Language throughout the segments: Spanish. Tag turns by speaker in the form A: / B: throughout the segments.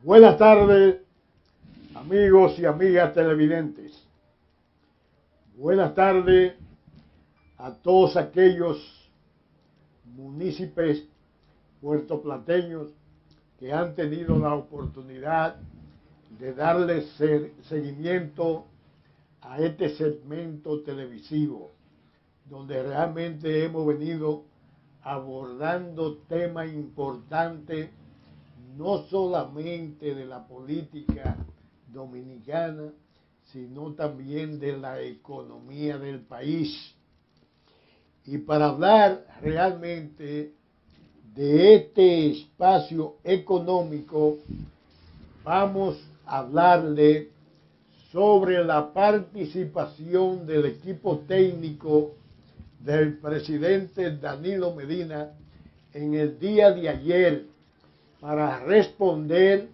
A: Buenas tardes, amigos y amigas televidentes. Buenas tardes a todos aquellos municipios puertoplateños que han tenido la oportunidad de darle seguimiento a este segmento televisivo, donde realmente hemos venido abordando temas importantes, no solamente de la política dominicana, sino también de la economía del país. Y para hablar realmente de este espacio económico, vamos a hablarle sobre la participación del equipo técnico del presidente Danilo Medina en el día de ayer para responder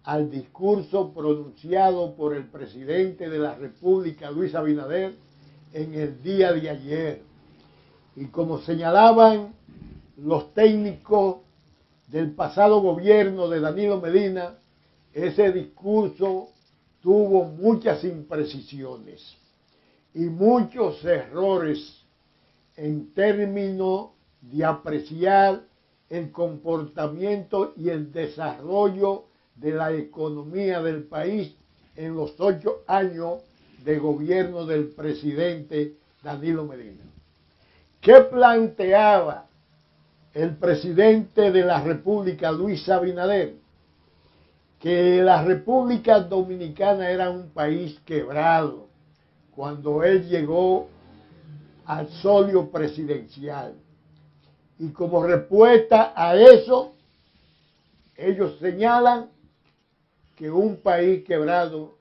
A: al discurso pronunciado por el presidente de la República, Luis Abinader, en el día de ayer. Y como señalaban los técnicos del pasado gobierno de Danilo Medina, ese discurso tuvo muchas imprecisiones y muchos errores en términos de apreciar el comportamiento y el desarrollo de la economía del país en los 8 años de gobierno del presidente Danilo Medina. ¿Qué planteaba el presidente de la República, Luis Abinader? Que la República Dominicana era un país quebrado cuando él llegó al solio presidencial. Y como respuesta a eso, ellos señalan que un país quebrado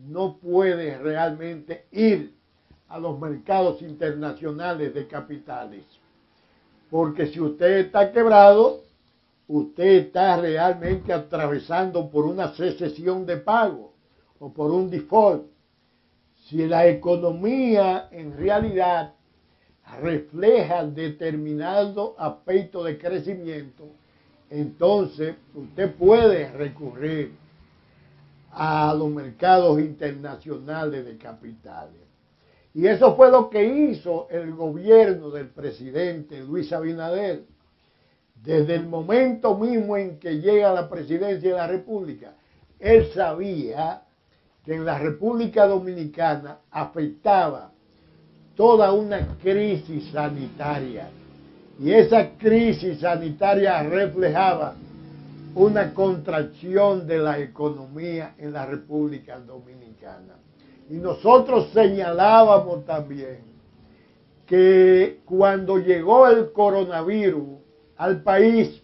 A: no puede realmente ir a los mercados internacionales de capitales. Porque si usted está quebrado, usted está realmente atravesando por una cesión de pago o por un default. Si la economía en realidad refleja determinado aspecto de crecimiento, entonces usted puede recurrir a los mercados internacionales de capitales. Y eso fue lo que hizo el gobierno del presidente Luis Abinader. Desde el momento mismo en que llega a la presidencia de la República, él sabía que en la República Dominicana afectaba toda una crisis sanitaria, y esa crisis sanitaria reflejaba una contracción de la economía en la República Dominicana. Y nosotros señalábamos también que cuando llegó el coronavirus al país,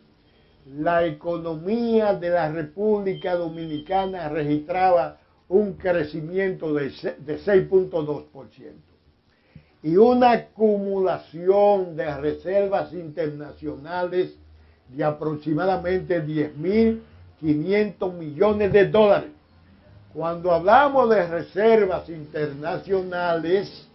A: la economía de la República Dominicana registraba un crecimiento de 6.2%. y una acumulación de reservas internacionales de aproximadamente 10.500 millones de dólares. Cuando hablamos de reservas internacionales,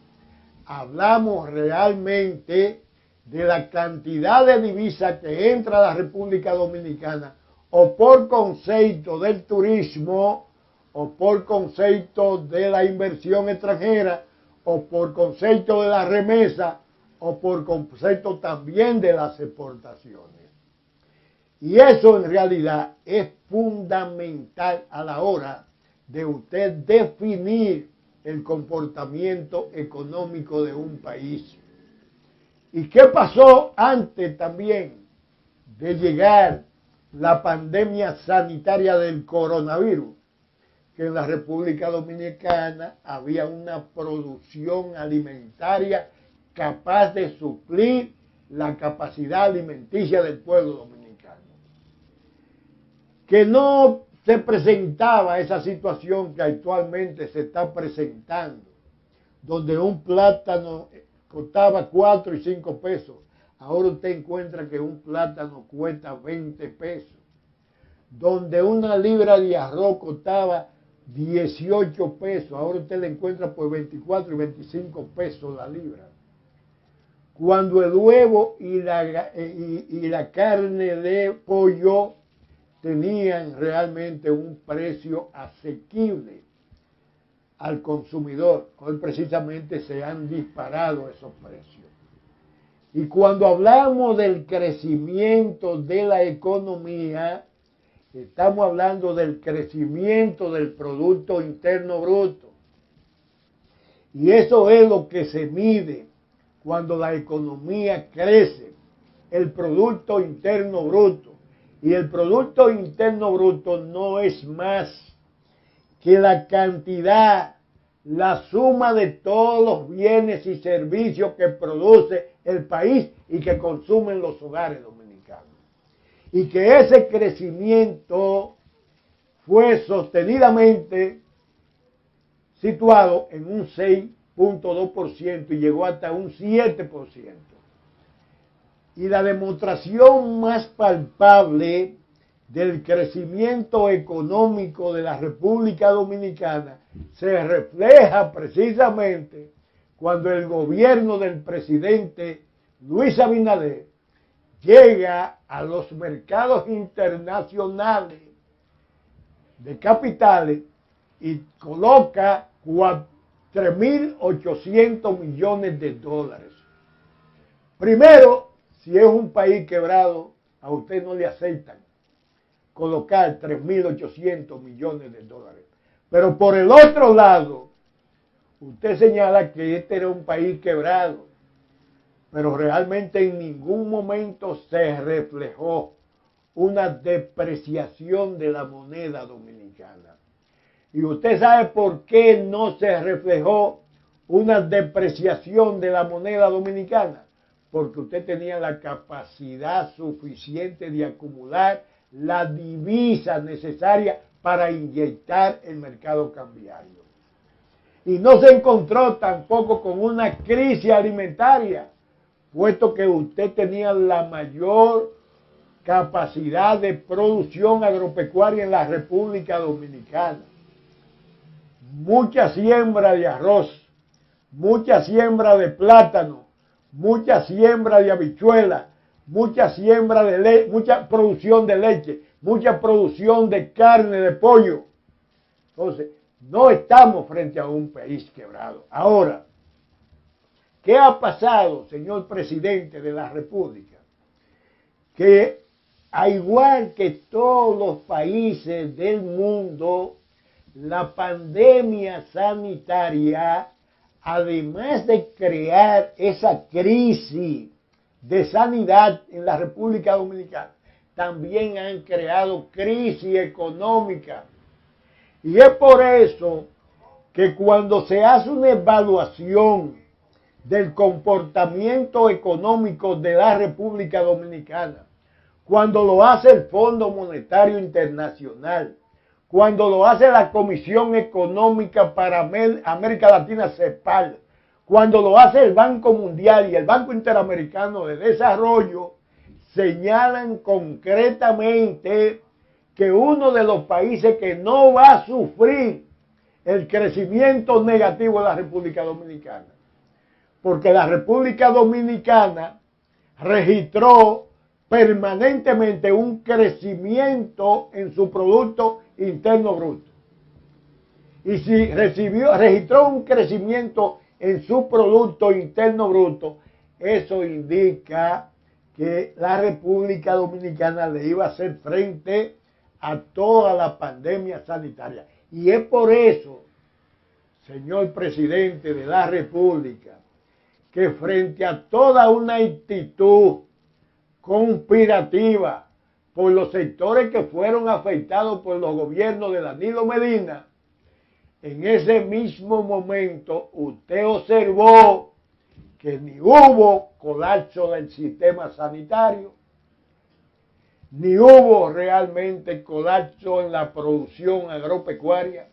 A: hablamos realmente de la cantidad de divisas que entra a la República Dominicana, o por concepto del turismo, o por concepto de la inversión extranjera, o por concepto de la remesa, o por concepto también de las exportaciones. Y eso en realidad es fundamental a la hora de usted definir el comportamiento económico de un país. ¿Y qué pasó antes también de llegar la pandemia sanitaria del coronavirus? Que en la República Dominicana había una producción alimentaria capaz de suplir la capacidad alimenticia del pueblo dominicano. Que no se presentaba esa situación que actualmente se está presentando, donde un plátano costaba 4 y 5 pesos. Ahora usted encuentra que un plátano cuesta 20 pesos. Donde una libra de arroz costaba 18 pesos, ahora usted la encuentra por 24 y 25 pesos la libra. Cuando el huevo y la carne de pollo tenían realmente un precio asequible al consumidor. Hoy precisamente se han disparado esos precios. Y cuando hablamos del crecimiento de la economía, estamos hablando del crecimiento del Producto Interno Bruto. Y eso es lo que se mide cuando la economía crece, el Producto Interno Bruto. Y el Producto Interno Bruto no es más que la cantidad, la suma de todos los bienes y servicios que produce el país y que consumen los hogares dominicanos. Y que ese crecimiento fue sostenidamente situado en un 6.2% y llegó hasta un 7%. Y la demostración más palpable del crecimiento económico de la República Dominicana se refleja precisamente cuando el gobierno del presidente Luis Abinader llega a los mercados internacionales de capitales y coloca 3.800 millones de dólares. Primero, si es un país quebrado, a usted no le aceptan colocar 3.800 millones de dólares. Pero por el otro lado, usted señala que este era un país quebrado, pero realmente en ningún momento se reflejó una depreciación de la moneda dominicana. Y usted sabe por qué no se reflejó una depreciación de la moneda dominicana. Porque usted tenía la capacidad suficiente de acumular la divisa necesaria para inyectar el mercado cambiario. Y no se encontró tampoco con una crisis alimentaria, puesto que usted tenía la mayor capacidad de producción agropecuaria en la República Dominicana. Mucha siembra de arroz, mucha siembra de plátano, mucha siembra de habichuela, mucha siembra de leche, mucha producción de leche, mucha producción de carne, de pollo. Entonces, no estamos frente a un país quebrado. Ahora, ¿qué ha pasado, señor presidente de la República? Que, al igual que todos los países del mundo, la pandemia sanitaria, además de crear esa crisis de sanidad en la República Dominicana, también han creado crisis económica. Y es por eso que cuando se hace una evaluación del comportamiento económico de la República Dominicana, cuando lo hace el Fondo Monetario Internacional, cuando lo hace la Comisión Económica para América Latina, CEPAL, cuando lo hace el Banco Mundial y el Banco Interamericano de Desarrollo, señalan concretamente que uno de los países que no va a sufrir el crecimiento negativo es la República Dominicana. Porque la República Dominicana registró permanentemente un crecimiento en su Producto Interno Bruto. Y si registró un crecimiento en su Producto Interno Bruto, eso indica que la República Dominicana le iba a hacer frente a toda la pandemia sanitaria. Y es por eso, señor presidente de la República, que frente a toda una actitud conspirativa por los sectores que fueron afectados por los gobiernos de Danilo Medina, en ese mismo momento usted observó que ni hubo colapso del sistema sanitario, ni hubo realmente colapso en la producción agropecuaria,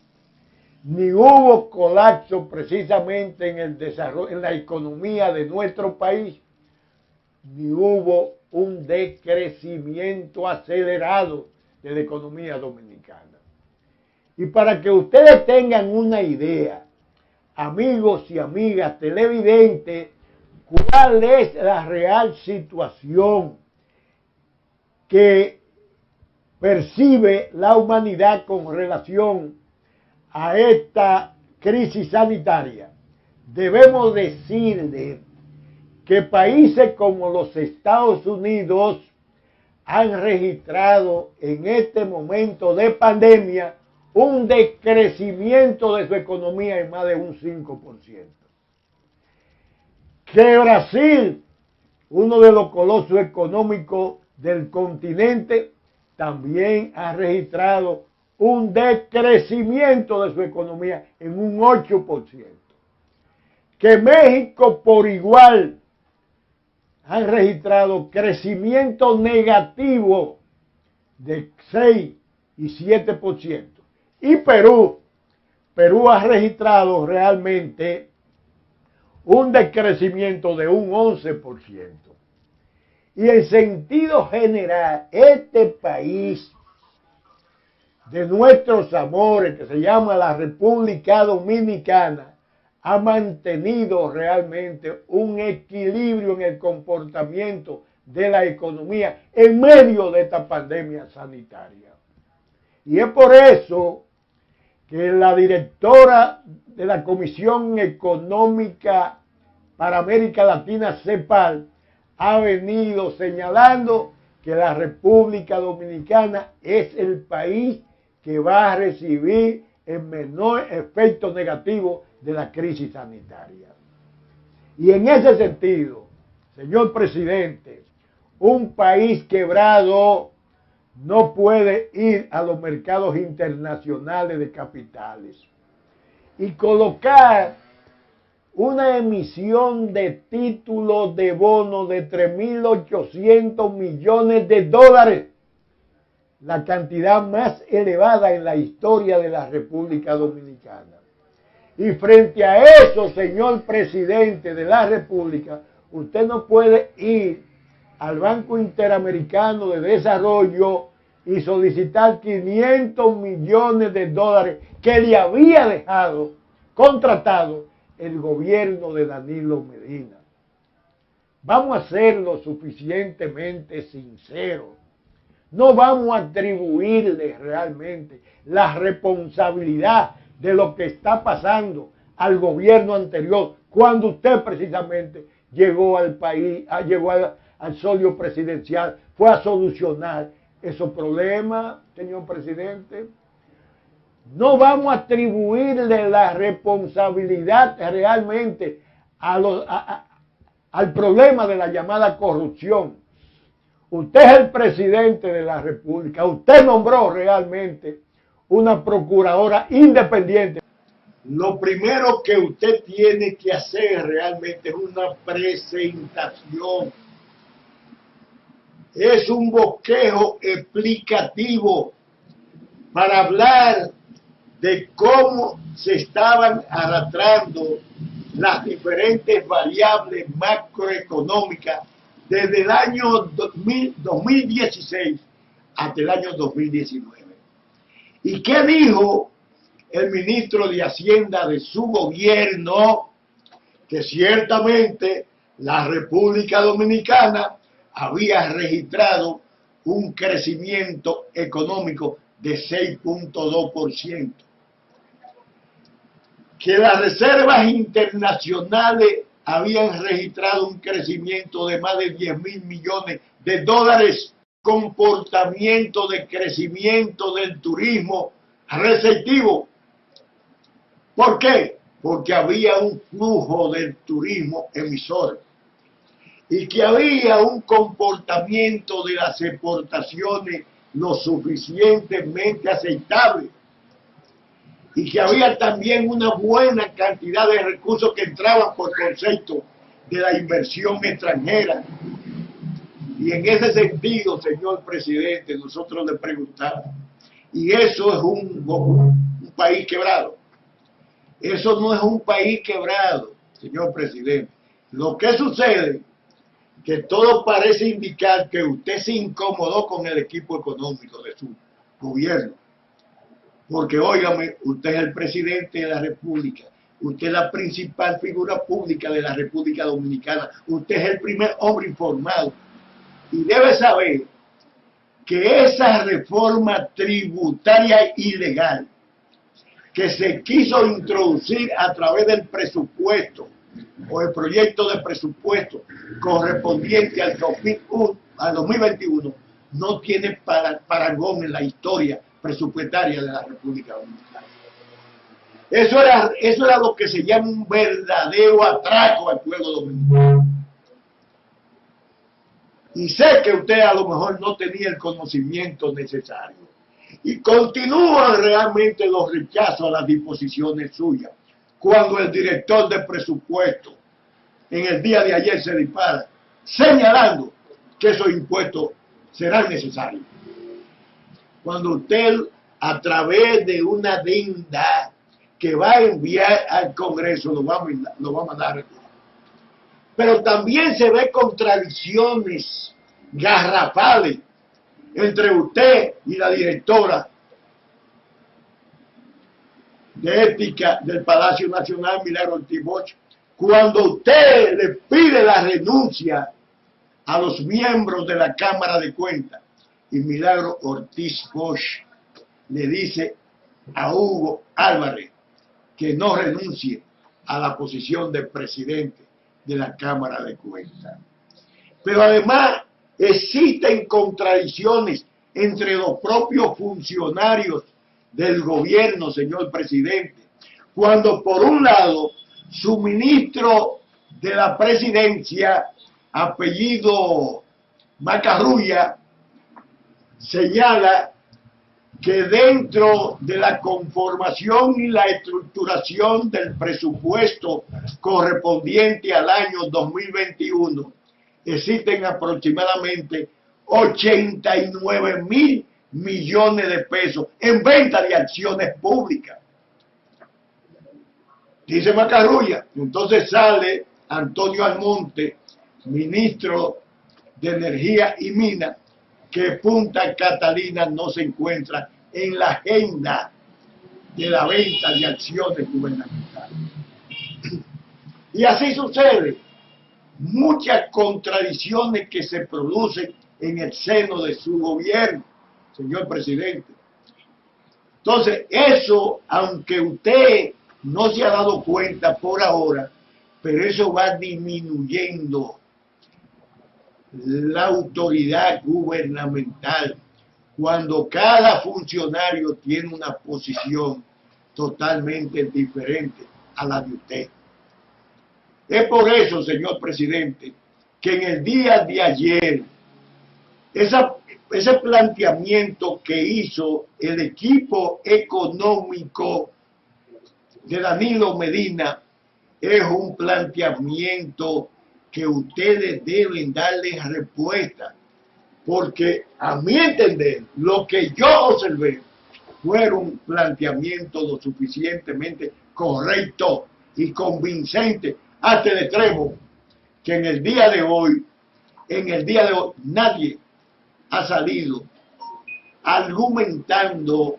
A: ni hubo colapso precisamente en el desarrollo, en la economía de nuestro país, ni hubo un decrecimiento acelerado de la economía dominicana. Y para que ustedes tengan una idea, amigos y amigas televidentes, cuál es la real situación que percibe la humanidad con relación a esta crisis sanitaria, debemos decirle que países como los Estados Unidos han registrado en este momento de pandemia un decrecimiento de su economía en más de un 5%. Que Brasil, uno de los colosos económicos del continente, también ha registrado un decrecimiento de su economía en un 8%. Que México por igual han registrado crecimiento negativo de 6 y 7%. Y Perú ha registrado realmente un decrecimiento de un 11%. Y en sentido general, este país de nuestros amores, que se llama la República Dominicana, ha mantenido realmente un equilibrio en el comportamiento de la economía en medio de esta pandemia sanitaria. Y es por eso que la directora de la Comisión Económica para América Latina, CEPAL, ha venido señalando que la República Dominicana es el país que va a recibir el menor efecto negativo de la crisis sanitaria. Y en ese sentido, señor presidente, un país quebrado no puede ir a los mercados internacionales de capitales y colocar una emisión de títulos de bonos de 3.800 millones de dólares, la cantidad más elevada en la historia de la República Dominicana. Y frente a eso, señor presidente de la República, usted no puede ir al Banco Interamericano de Desarrollo y solicitar 500 millones de dólares que le había dejado contratado el gobierno de Danilo Medina. Vamos a ser lo suficientemente sinceros. No vamos a atribuirle realmente la responsabilidad de lo que está pasando al gobierno anterior, cuando usted precisamente llegó al país, llegó al solio presidencial, fue a solucionar esos problemas, señor presidente. No vamos a atribuirle la responsabilidad realmente al problema de la llamada corrupción. Usted es el presidente de la República, usted nombró realmente una procuradora independiente. Lo primero que usted tiene que hacer realmente es una presentación. Es un bosquejo explicativo para hablar de cómo se estaban arrastrando las diferentes variables macroeconómicas desde el año 2016 hasta el año 2019. ¿Y qué dijo el ministro de Hacienda de su gobierno? Que ciertamente la República Dominicana había registrado un crecimiento económico de 6.2%. Que las reservas internacionales habían registrado un crecimiento de más de 10.000 millones de dólares. Comportamiento de crecimiento del turismo receptivo. ¿Por qué? Porque había un flujo del turismo emisor y que había un comportamiento de las exportaciones lo suficientemente aceptable y que había también una buena cantidad de recursos que entraban por concepto de la inversión extranjera. Y en ese sentido, señor presidente, nosotros le preguntamos, ¿y eso es un país quebrado? Eso no es un país quebrado, señor presidente. Lo que sucede, que todo parece indicar que usted se incomodó con el equipo económico de su gobierno. Porque, óigame, usted es el presidente de la República, usted es la principal figura pública de la República Dominicana, usted es el primer hombre informado y debe saber que esa reforma tributaria ilegal que se quiso introducir a través del presupuesto o el proyecto de presupuesto correspondiente al 2021 no tiene parangón en la historia presupuestaria de la República Dominicana. Eso era lo que se llama un verdadero atraco al pueblo dominicano. Y sé que usted a lo mejor no tenía el conocimiento necesario. Y continúan realmente los rechazos a las disposiciones suyas. Cuando el director de presupuesto en el día de ayer se dispara, señalando que esos impuestos serán necesarios. Cuando usted, a través de una adenda que va a enviar al Congreso, lo va a mandar. Pero también se ve contradicciones garrafales entre usted y la directora de ética del Palacio Nacional, Milagro Ortiz Bosch, cuando usted le pide la renuncia a los miembros de la Cámara de Cuentas y Milagro Ortiz Bosch le dice a Hugo Álvarez que no renuncie a la posición de presidente de la Cámara de Cuentas. Pero además existen contradicciones entre los propios funcionarios del gobierno, señor presidente, cuando por un lado su ministro de la presidencia, apellido Macarrulla, señala que dentro de la conformación y la estructuración del presupuesto correspondiente al año 2021 existen aproximadamente 89.000 millones de pesos en venta de acciones públicas. Dice Macarrulla. Entonces sale Antonio Almonte, ministro de Energía y Minas, que Punta Catalina no se encuentra en la agenda de la venta de acciones gubernamentales. Y así sucede. Muchas contradicciones que se producen en el seno de su gobierno, señor presidente. Entonces, eso, aunque usted no se ha dado cuenta por ahora, pero eso va disminuyendo la autoridad gubernamental cuando cada funcionario tiene una posición totalmente diferente a la de usted. Es por eso, señor presidente, que en el día de ayer ese planteamiento que hizo el equipo económico de Danilo Medina es un planteamiento que ustedes deben darle respuesta, porque a mi entender, lo que yo observé fueron planteamientos lo suficientemente correctos y convincentes, hasta el extremo que en el día de hoy nadie ha salido argumentando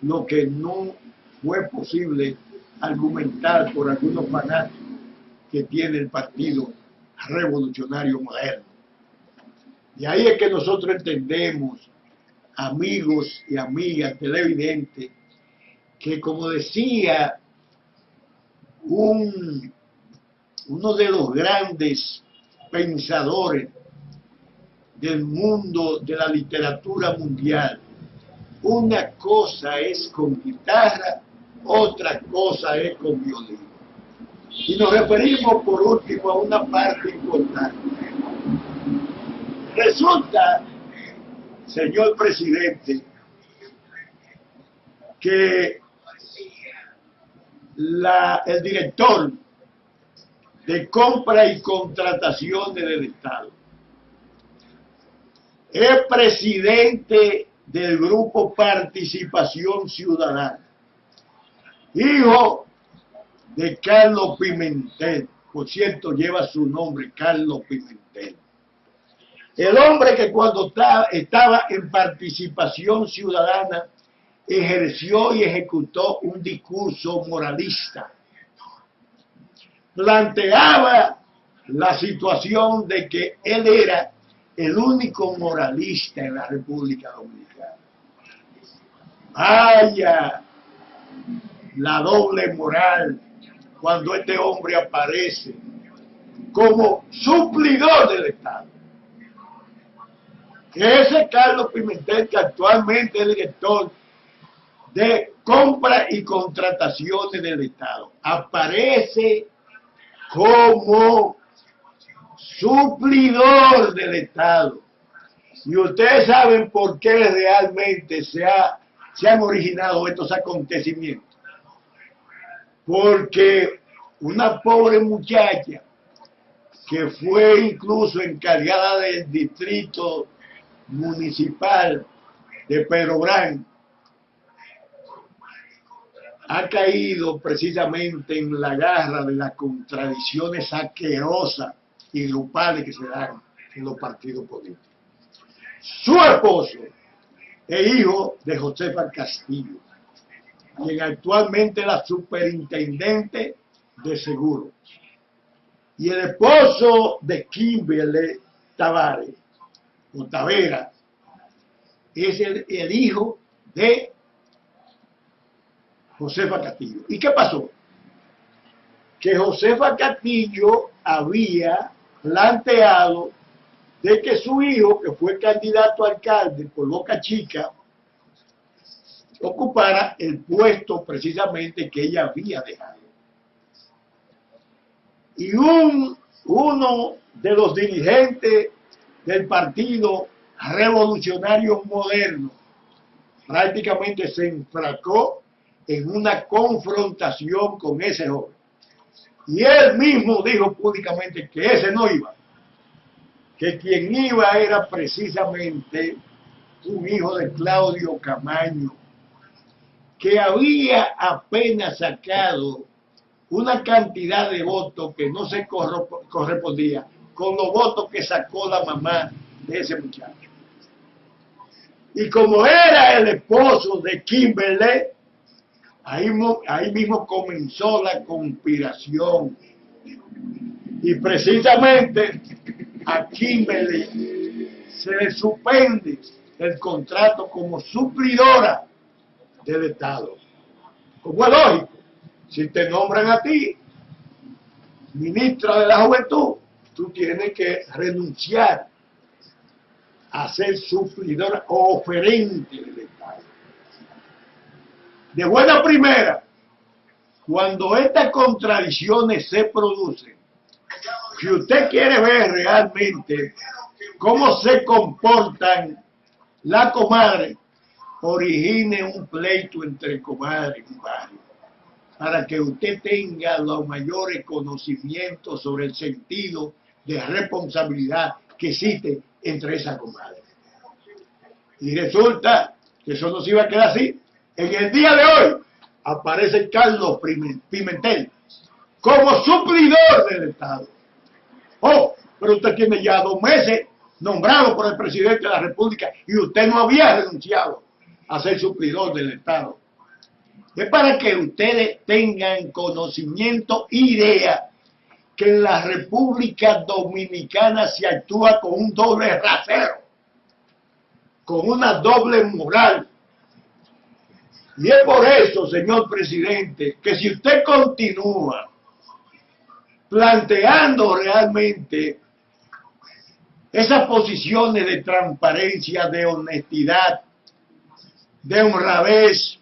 A: lo que no fue posible argumentar por algunos fanáticos que tiene el Partido Revolucionario Moderno. Y ahí es que nosotros entendemos, amigos y amigas televidentes, que como decía uno de los grandes pensadores del mundo de la literatura mundial, una cosa es con guitarra, otra cosa es con violín. Y nos referimos por último a una parte importante. Resulta, señor presidente, que el director de compra y contrataciones del Estado es presidente del grupo Participación Ciudadana, hijo de Carlos Pimentel. Por cierto, lleva su nombre, Carlos Pimentel. El hombre que cuando estaba en Participación Ciudadana ejerció y ejecutó un discurso moralista. Planteaba la situación de que él era el único moralista en la República Dominicana. Vaya la doble moral cuando este hombre aparece como suplidor del Estado. Que ese Carlos Pimentel, que actualmente es director de compra y contrataciones del Estado, aparece como suplidor del Estado. Y ustedes saben por qué realmente se han originado estos acontecimientos. Porque una pobre muchacha que fue incluso encargada del distrito municipal de Pedro Brán ha caído precisamente en la garra de las contradicciones asquerosas y grupales que se dan en los partidos políticos. Su esposo es hijo de Josefa Castillo, quien actualmente es la superintendente de seguros. Y el esposo de Kimberly Tavares, o Tavera, es el hijo de Josefa Castillo. ¿Y qué pasó? Que Josefa Castillo había planteado de que su hijo, que fue candidato a alcalde por Boca Chica, ocupara el puesto precisamente que ella había dejado. Y uno de los dirigentes del Partido Revolucionario Moderno prácticamente se enfrascó en una confrontación con ese joven. Y él mismo dijo públicamente que ese no iba, que quien iba era precisamente un hijo de Claudio Camaño, que había apenas sacado una cantidad de votos que no se correspondía con los votos que sacó la mamá de ese muchacho. Y como era el esposo de Kimberly, ahí mismo comenzó la conspiración. Y precisamente a Kimberly se le suspende el contrato como suplidora del Estado. Como es lógico, si te nombran a ti ministra de la Juventud, tú tienes que renunciar a ser suplidora o oferente del Estado. De buena primera, cuando estas contradicciones se producen, si usted quiere ver realmente cómo se comportan la comadre, origine un pleito entre comadre y barrio, para que usted tenga los mayores conocimientos sobre el sentido de responsabilidad que existe entre esas comadres. Y resulta que eso no se iba a quedar así. En el día de hoy aparece Carlos Pimentel como suplidor del Estado. Oh, pero usted tiene ya 2 meses nombrado por el presidente de la República y usted no había renunciado a ser suplidor del Estado. Es para que ustedes tengan conocimiento, idea, que en la República Dominicana se actúa con un doble rasero, con una doble moral. Y es por eso, señor presidente, que si usted continúa planteando realmente esas posiciones de transparencia, de honestidad, de honradez,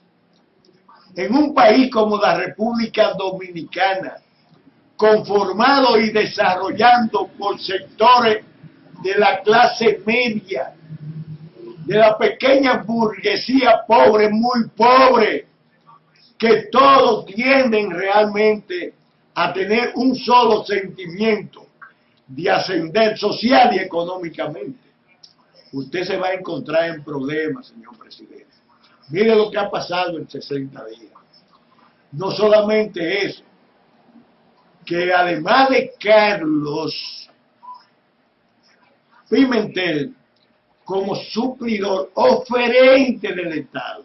A: en un país como la República Dominicana, conformado y desarrollando por sectores de la clase media, de la pequeña burguesía pobre, muy pobre, que todos tienden realmente a tener un solo sentimiento de ascender social y económicamente. Usted se va a encontrar en problemas, señor presidente. Mire lo que ha pasado en 60 días. No solamente eso, que además de Carlos Pimentel como suplidor oferente del Estado,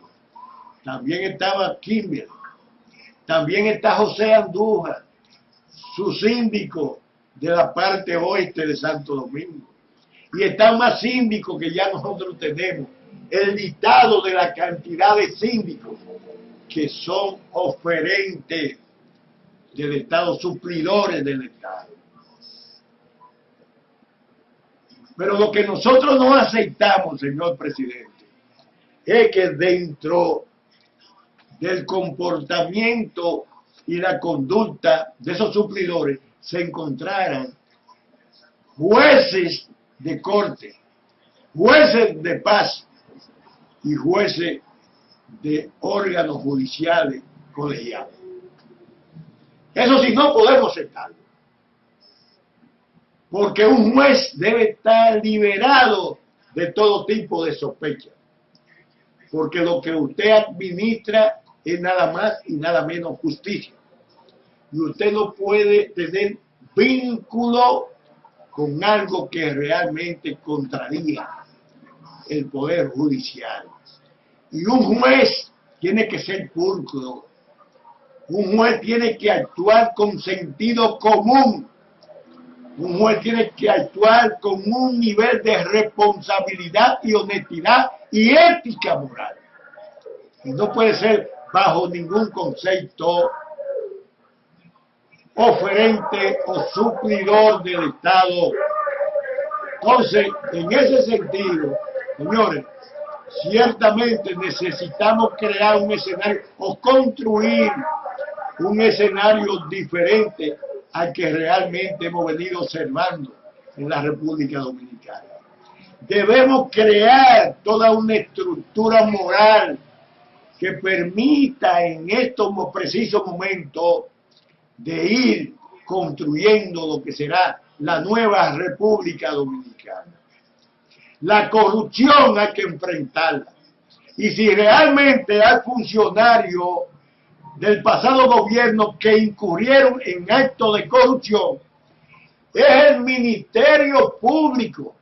A: también estaba Kimberly, también está José Andújar, su síndico de la parte oeste de Santo Domingo, y están más síndicos que ya nosotros tenemos. El listado de la cantidad de síndicos que son oferentes del Estado, suplidores del Estado. Pero lo que nosotros no aceptamos, señor presidente, es que dentro del comportamiento y la conducta de esos suplidores se encontraran jueces de corte, jueces de paz y jueces de órganos judiciales colegiados. Eso sí, no podemos aceptarlo. Porque un juez debe estar liberado de todo tipo de sospecha. Porque lo que usted administra es nada más y nada menos justicia. Y usted no puede tener vínculo con algo que realmente contraría el poder judicial. Y un juez tiene que ser pulcro. Un juez tiene que actuar con sentido común. Un juez tiene que actuar con un nivel de responsabilidad y honestidad y ética moral. Y no puede ser bajo ningún concepto oferente o suplidor del Estado. Entonces, en ese sentido, señores, ciertamente necesitamos crear un escenario o construir un escenario diferente al que realmente hemos venido observando en la República Dominicana. Debemos crear toda una estructura moral que permita en estos precisos momentos de ir construyendo lo que será la nueva República Dominicana. La corrupción hay que enfrentarla. Y si realmente hay funcionarios del pasado gobierno que incurrieron en actos de corrupción, es el Ministerio Público,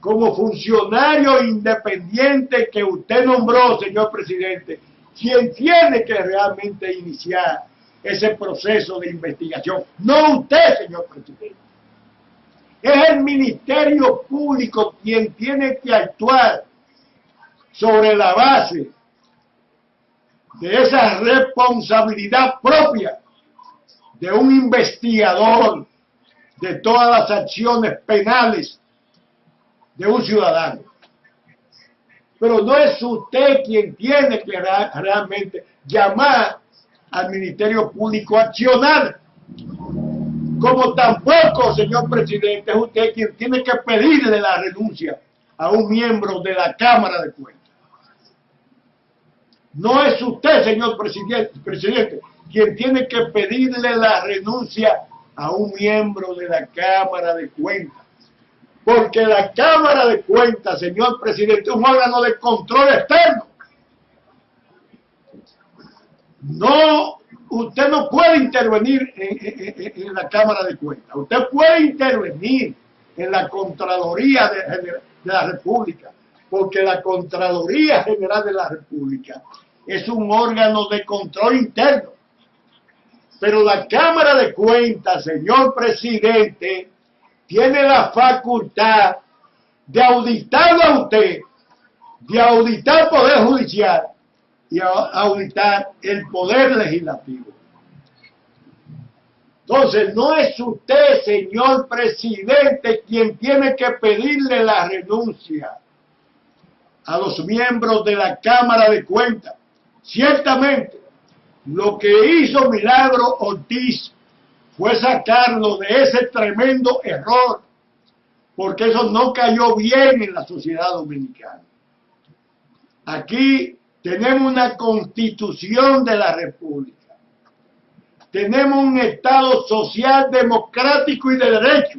A: como funcionario independiente que usted nombró, señor presidente, quien tiene que realmente iniciar ese proceso de investigación. No usted, señor presidente. Es el Ministerio Público quien tiene que actuar sobre la base de esa responsabilidad propia de un investigador de todas las acciones penales de un ciudadano. Pero no es usted quien tiene que realmente llamar al Ministerio Público a accionar. Como tampoco, señor presidente, es usted quien tiene que pedirle la renuncia a un miembro de la Cámara de Cuentas. No es usted, señor presidente, quien tiene que pedirle la renuncia a un miembro de la Cámara de Cuentas. Porque la Cámara de Cuentas, señor presidente, es un órgano de control externo. No, usted no puede intervenir en la Cámara de Cuentas. Usted puede intervenir en la Contraloría de la República, porque la Contraloría General de la República es un órgano de control interno. Pero la Cámara de Cuentas, señor presidente, tiene la facultad de auditarlo a usted, de auditar el Poder Judicial y auditar el Poder Legislativo. Entonces, no es usted, señor presidente, quien tiene que pedirle la renuncia a los miembros de la Cámara de Cuentas. Ciertamente, lo que hizo Milagro Ortiz fue sacarlo de ese tremendo error, porque eso no cayó bien en la sociedad dominicana. Aquí tenemos una constitución de la República, tenemos un Estado social, democrático y de derecho,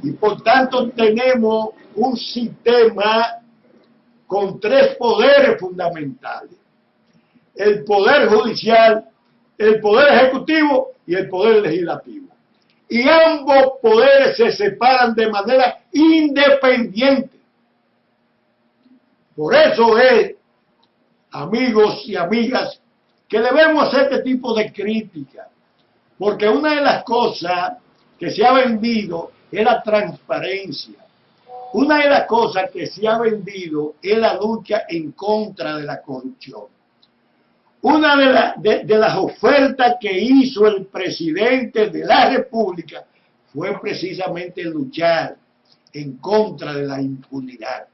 A: y por tanto tenemos un sistema con tres poderes fundamentales: el Poder Judicial, el Poder Ejecutivo y el Poder Legislativo. Y ambos poderes se separan de manera independiente. Por eso es, amigos y amigas, que debemos hacer este tipo de crítica. Porque una de las cosas que se ha vendido
B: es la transparencia. Una de las cosas que se ha vendido es la lucha en contra de la corrupción. Una de las ofertas que hizo el presidente de la República fue precisamente luchar en contra de la impunidad.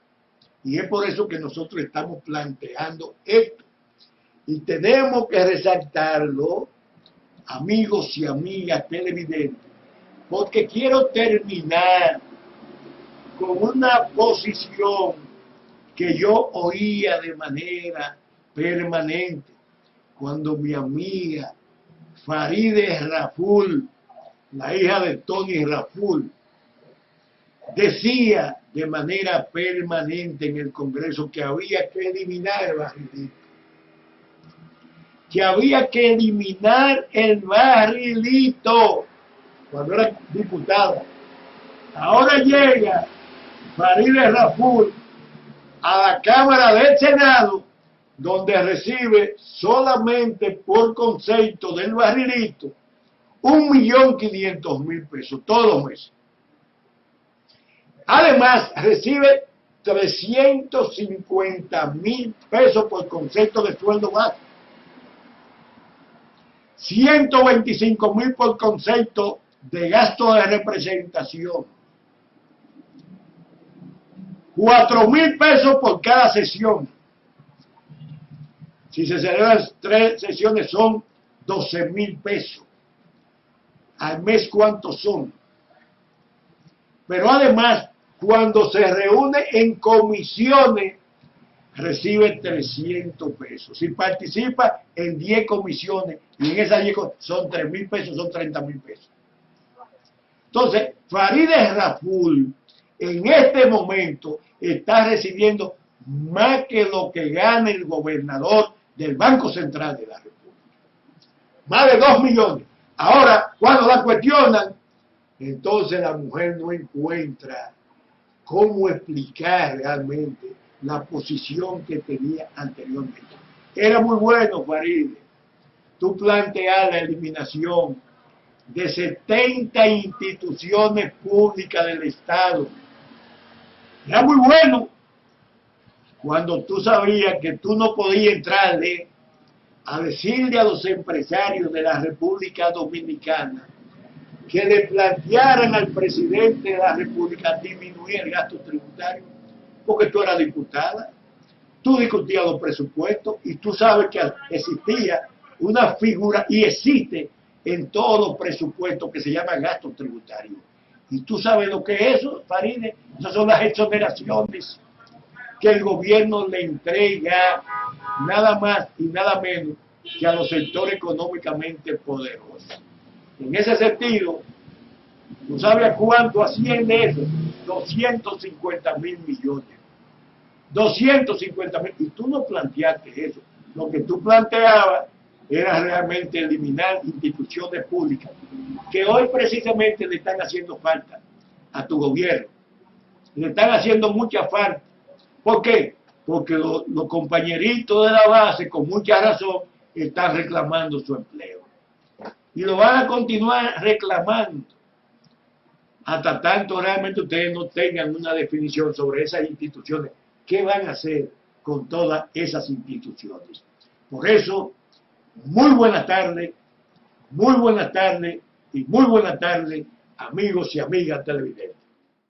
B: Y es por eso que nosotros estamos planteando esto. Y tenemos que resaltarlo, amigos y amigas televidentes, porque quiero terminar con una posición que yo oía de manera permanente cuando mi amiga Farideh Raful, la hija de Tony Raful, decía de manera permanente en el Congreso que había que eliminar el barrilito. Que había que eliminar el barrilito cuando era diputada. Ahora llega Farideh Raful a la Cámara del Senado, donde recibe solamente por concepto del barrilito 1.500.000 pesos todos los meses. Además, recibe 350.000 pesos por concepto de sueldo básico, 125.000 por concepto de gasto de representación, 4.000 pesos por cada sesión. Si se celebran 3 sesiones son 12.000 pesos. Al mes, ¿cuántos son? Pero además, cuando se reúne en comisiones, recibe 300 pesos. Si participa en 10 comisiones, y en esas 10 son 3.000 pesos, son 30.000 pesos. Entonces, Farideh Raful, en este momento, está recibiendo más que lo que gana el gobernador del Banco Central de la República. Más de 2 millones. Ahora, cuando la cuestionan, entonces la mujer no encuentra cómo explicar realmente la posición que tenía anteriormente. Era muy bueno, Farideh, tú planteas la eliminación de 70 instituciones públicas del Estado. Era muy bueno cuando tú sabías que tú no podías entrarle a decirle a los empresarios de la República Dominicana que le plantearan al presidente de la República disminuir el gasto tributario, porque tú eras diputada, tú discutías los presupuestos y tú sabes que existía una figura, y existe en todos los presupuestos, que se llama gasto tributario. Y tú sabes lo que es eso, Farideh. Esas son las exoneraciones que el gobierno le entrega nada más y nada menos que a los sectores económicamente poderosos. En ese sentido, ¿tú sabes a cuánto asciende eso? 250.000 millones. 250.000. Y tú no planteaste eso. Lo que tú planteabas era realmente eliminar instituciones públicas que hoy precisamente le están haciendo falta a tu gobierno. Le están haciendo mucha falta. ¿Por qué? Porque los compañeritos de la base, con mucha razón, están reclamando su empleo. Y lo van a continuar reclamando hasta tanto realmente ustedes no tengan una definición sobre esas instituciones. ¿Qué van a hacer con todas esas instituciones? Por eso, muy buenas tardes y muy buenas tardes, amigos y amigas televidentes.